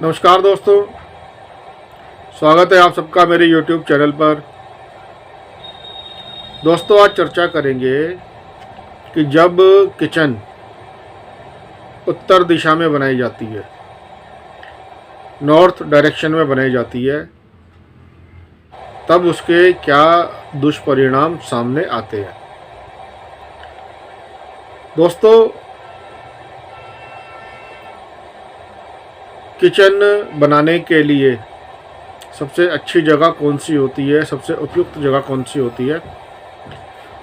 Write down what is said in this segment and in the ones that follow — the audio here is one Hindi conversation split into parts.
नमस्कार दोस्तों, स्वागत है आप सबका मेरे YouTube चैनल पर। दोस्तों, आज चर्चा करेंगे कि जब किचन उत्तर दिशा में बनाई जाती है, नॉर्थ डायरेक्शन में बनाई जाती है, तब उसके क्या दुष्परिणाम सामने आते हैं। दोस्तों, किचन बनाने के लिए सबसे अच्छी जगह कौन सी होती है, सबसे उपयुक्त जगह कौन सी होती है,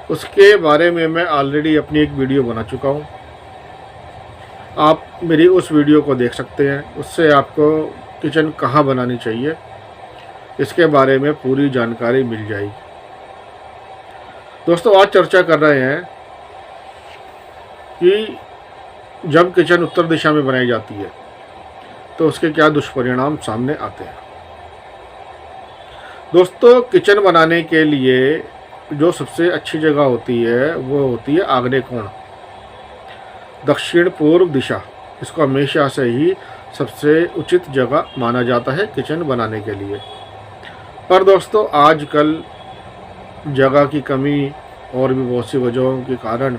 उसके बारे में मैं ऑलरेडी अपनी एक वीडियो बना चुका हूँ। आप मेरी उस वीडियो को देख सकते हैं। उससे आपको किचन कहाँ बनानी चाहिए इसके बारे में पूरी जानकारी मिल जाएगी। दोस्तों, आज चर्चा कर रहे हैं कि जब किचन उत्तर दिशा में बनाई जाती है तो उसके क्या दुष्परिणाम सामने आते हैं। दोस्तों, किचन बनाने के लिए जो सबसे अच्छी जगह होती है वो होती है आग्नेय कोण, दक्षिण पूर्व दिशा। इसको हमेशा से ही सबसे उचित जगह माना जाता है किचन बनाने के लिए। पर दोस्तों, आजकल जगह की कमी और भी बहुत सी वजहों के कारण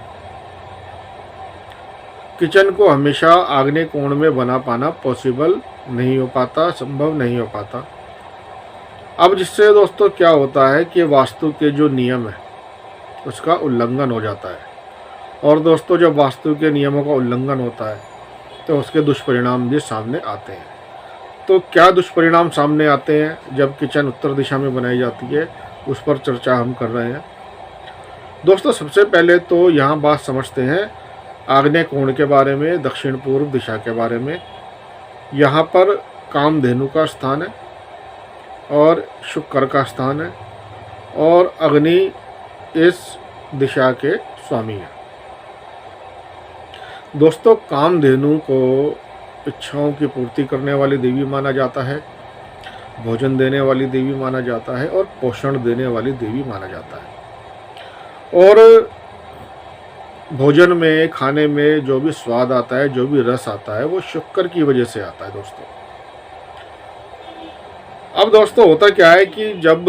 किचन को हमेशा आग्नेय कोण में बना पाना पॉसिबल नहीं हो पाता, संभव नहीं हो पाता। अब जिससे दोस्तों क्या होता है कि वास्तु के जो नियम है उसका उल्लंघन हो जाता है। और दोस्तों, जब वास्तु के नियमों का उल्लंघन होता है तो उसके दुष्परिणाम भी सामने आते हैं। तो क्या दुष्परिणाम सामने आते हैं जब किचन उत्तर दिशा में बनाई जाती है, उस पर चर्चा हम कर रहे हैं। दोस्तों, सबसे पहले तो यहाँ बात समझते हैं आग्नेय कोण के बारे में, दक्षिण पूर्व दिशा के बारे में। यहाँ पर कामधेनु का स्थान है और शुक्र का स्थान है और अग्नि इस दिशा के स्वामी है। दोस्तों, कामधेनु को इच्छाओं की पूर्ति करने वाली देवी माना जाता है, भोजन देने वाली देवी माना जाता है और पोषण देने वाली देवी माना जाता है। और भोजन में, खाने में जो भी स्वाद आता है, जो भी रस आता है, वो शुक्र की वजह से आता है। दोस्तों, अब दोस्तों होता क्या है कि जब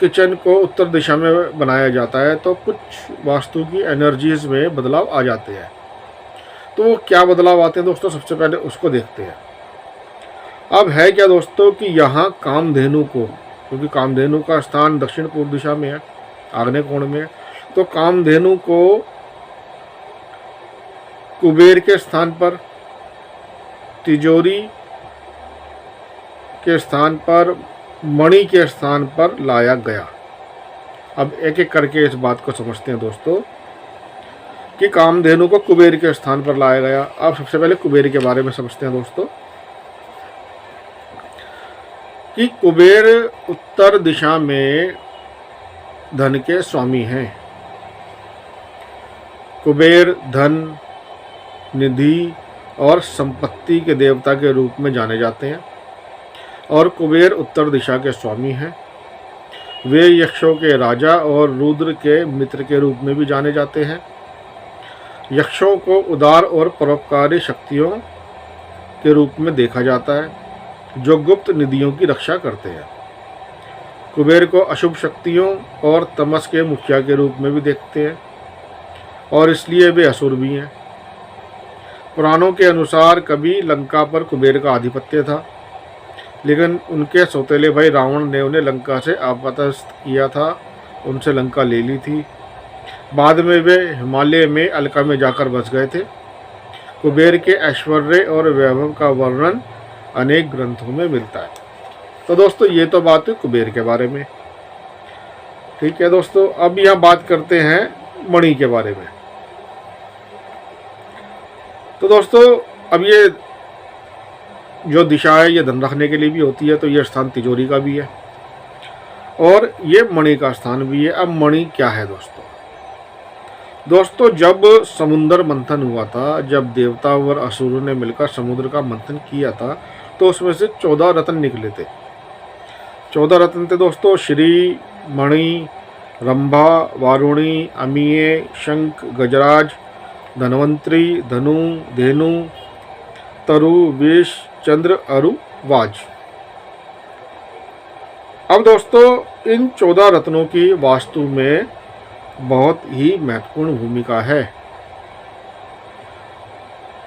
किचन को उत्तर दिशा में बनाया जाता है तो कुछ वास्तु की एनर्जीज में बदलाव आ जाते हैं। तो वो क्या बदलाव आते हैं दोस्तों, सबसे पहले उसको देखते हैं। अब है क्या दोस्तों कि यहाँ कामधेनु को, क्योंकि कामधेनु का स्थान दक्षिण पूर्व दिशा में है, आग्नेय कोण में है, तो कामधेनु को कुबेर के स्थान पर, तिजोरी के स्थान पर, मणि के स्थान पर लाया गया। अब एक एक करके इस बात को समझते हैं दोस्तों कि कामधेनु को कुबेर के स्थान पर लाया गया। अब सबसे पहले कुबेर के बारे में समझते हैं दोस्तों कि कुबेर उत्तर दिशा में धन के स्वामी हैं। कुबेर धन, निधि और संपत्ति के देवता के रूप में जाने जाते हैं और कुबेर उत्तर दिशा के स्वामी हैं। वे यक्षों के राजा और रुद्र के मित्र के रूप में भी जाने जाते हैं। यक्षों को उदार और परोपकारी शक्तियों के रूप में देखा जाता है जो गुप्त निधियों की रक्षा करते हैं। कुबेर को अशुभ शक्तियों और तमस के मुखिया के रूप में भी देखते हैं और इसलिए वे असुर भी हैं। पुराणों के अनुसार कभी लंका पर कुबेर का आधिपत्य था, लेकिन उनके सौतेले भाई रावण ने उन्हें लंका से आपतस्त किया था, उनसे लंका ले ली थी। बाद में वे हिमालय में अलका में जाकर बस गए थे। कुबेर के ऐश्वर्य और वैभव का वर्णन अनेक ग्रंथों में मिलता है। तो दोस्तों, ये तो बात है कुबेर के बारे में। ठीक है दोस्तों, अब यहाँ बात करते हैं मणि के बारे में। तो दोस्तों, अब ये जो दिशा है ये धन रखने के लिए भी होती है, तो ये स्थान तिजोरी का भी है और ये मणि का स्थान भी है। अब मणि क्या है दोस्तों? दोस्तों, जब समुद्र मंथन हुआ था, जब देवता और असुरों ने मिलकर समुद्र का मंथन किया था, तो उसमें से 14 रत्न निकले थे। 14 रत्न थे दोस्तों, श्री, मणि, रंभा, वारुणी, अमीय, शंख, गजराज, धनवंतरी, धनु, धेनु, तरु, विष, चंद्र अरुवाज। अब दोस्तों इन 14 रत्नों की वास्तु में बहुत ही महत्वपूर्ण भूमिका है।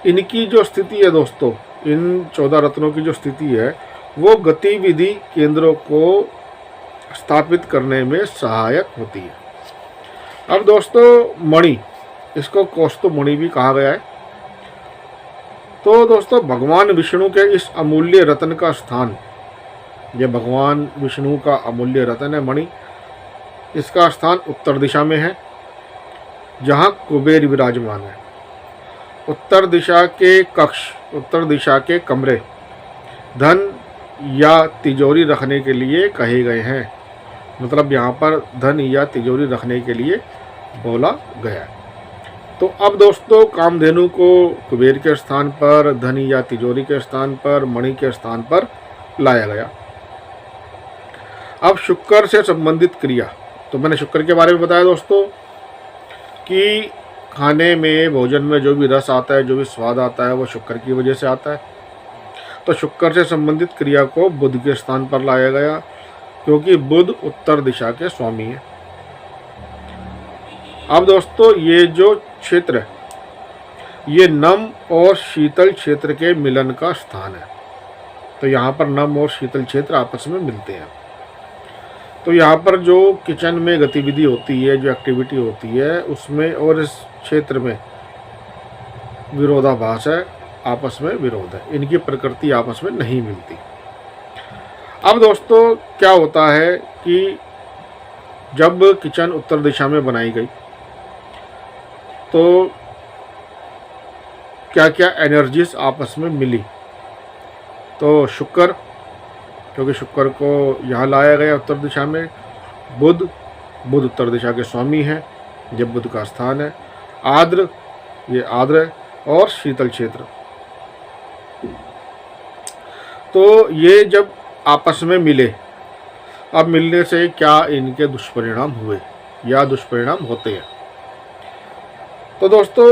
इनकी जो स्थिति है दोस्तों, इन 14 रत्नों की जो स्थिति है वो गतिविधि केंद्रों को स्थापित करने में सहायक होती है। अब दोस्तों मणि, इसको कौस्तुभ मणि भी कहा गया है। तो दोस्तों भगवान विष्णु के इस अमूल्य रत्न का स्थान, ये भगवान विष्णु का अमूल्य रत्न है मणि, इसका स्थान उत्तर दिशा में है जहाँ कुबेर विराजमान है। उत्तर दिशा के कक्ष, उत्तर दिशा के कमरे धन या तिजोरी रखने के लिए कहे गए हैं। मतलब यहाँ पर धन या तिजोरी रखने के लिए बोला गया है। तो अब दोस्तों कामधेनु को कुबेर के स्थान पर, धन या तिजोरी के स्थान पर, मणि के स्थान पर लाया गया। अब शुक्र से संबंधित क्रिया, तो मैंने शुक्र के बारे में बताया दोस्तों कि खाने में, भोजन में जो भी रस आता है, जो भी स्वाद आता है वो शुक्र की वजह से आता है। तो शुक्र से संबंधित क्रिया को बुध के स्थान पर लाया गया क्योंकि बुध उत्तर दिशा के स्वामी है। अब दोस्तों ये जो क्षेत्र है ये नम और शीतल क्षेत्र के मिलन का स्थान है। तो यहाँ पर नम और शीतल क्षेत्र आपस में मिलते हैं। तो यहाँ पर जो किचन में गतिविधि होती है, जो एक्टिविटी होती है, उसमें और इस क्षेत्र में विरोधाभास है, आपस में विरोध है, इनकी प्रकृति आपस में नहीं मिलती। अब दोस्तों क्या होता है कि जब किचन उत्तर दिशा में बनाई गई तो क्या क्या एनर्जीज आपस में मिली। तो शुक्र, क्योंकि शुक्र को यहाँ लाया गया उत्तर दिशा में, बुध उत्तर दिशा के स्वामी हैं, ये बुध का स्थान है। आर्द्र, ये आर्द्र है, और शीतल क्षेत्र। तो ये जब आपस में मिले, अब मिलने से क्या इनके दुष्परिणाम हुए या दुष्परिणाम होते हैं। तो दोस्तों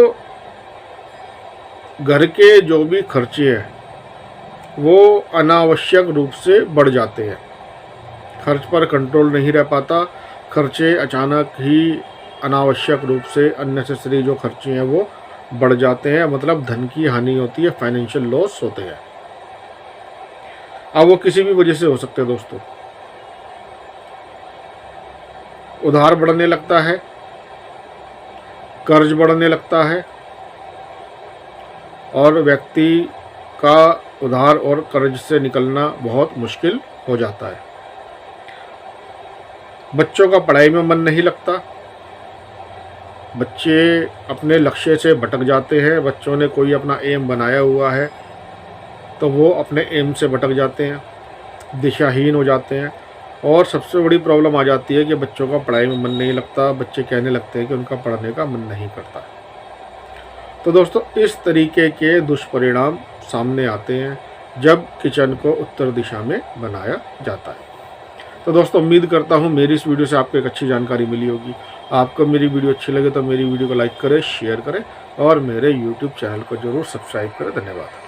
घर के जो भी खर्चे हैं वो अनावश्यक रूप से बढ़ जाते हैं। खर्च पर कंट्रोल नहीं रह पाता, खर्चे अचानक ही अनावश्यक रूप से, अननेसेसरी जो खर्चे हैं वो बढ़ जाते हैं। मतलब धन की हानि होती है, फाइनेंशियल लॉस होते हैं। अब वो किसी भी वजह से हो सकते हैं दोस्तों। उधार बढ़ने लगता है, कर्ज बढ़ने लगता है, और व्यक्ति का उधार और कर्ज से निकलना बहुत मुश्किल हो जाता है। बच्चों का पढ़ाई में मन नहीं लगता, बच्चे अपने लक्ष्य से भटक जाते हैं। बच्चों ने कोई अपना एम बनाया हुआ है तो वो अपने एम से भटक जाते हैं, दिशाहीन हो जाते हैं। और सबसे बड़ी प्रॉब्लम आ जाती है कि बच्चों का पढ़ाई में मन नहीं लगता, बच्चे कहने लगते हैं कि उनका पढ़ने का मन नहीं करता। तो दोस्तों इस तरीके के दुष्परिणाम सामने आते हैं जब किचन को उत्तर दिशा में बनाया जाता है। तो दोस्तों उम्मीद करता हूँ मेरी इस वीडियो से आपको एक अच्छी जानकारी मिली होगी। आपको मेरी वीडियो अच्छी लगे तो मेरी वीडियो को लाइक करें, शेयर करें और मेरे YouTube चैनल को जरूर सब्सक्राइब करें। धन्यवाद।